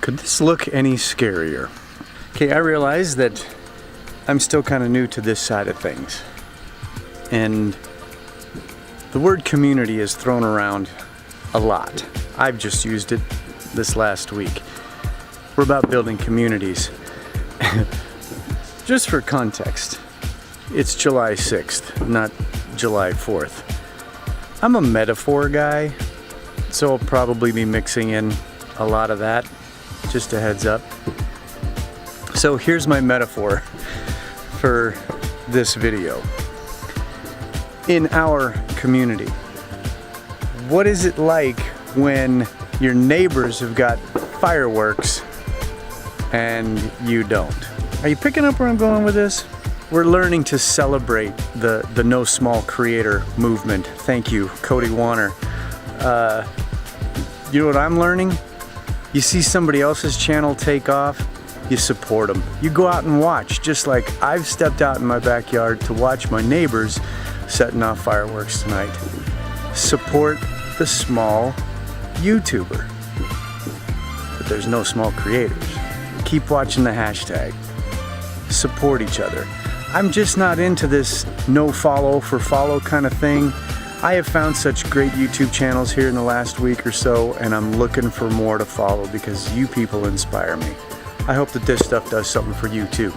Could this look any scarier? Okay, I realize that I'm still kind of new to this side of things. And the word community is thrown around a lot. I've just used it this last week. We're about building communities. Just for context, it's July 6th, not July 4th. I'm a metaphor guy, so I'll probably be mixing in a lot of that. Just a heads up. So here's my metaphor for this video. In our community, what is it like when your neighbors have got fireworks and you don't? Are you picking up where I'm going with this? We're learning to celebrate the No Small Creator movement. Thank you, Cody Warner. You know what I'm learning? You see somebody else's channel take off, you support them. You go out and watch, just like I've stepped out in my backyard to watch my neighbors setting off fireworks tonight. Support the small YouTuber. But there's no small creators. Keep watching the hashtag. Support each other. I'm just not into this no follow for follow kind of thing. I have found such great YouTube channels here in the last week or so, and I'm looking for more to follow because you people inspire me. I hope that this stuff does something for you too.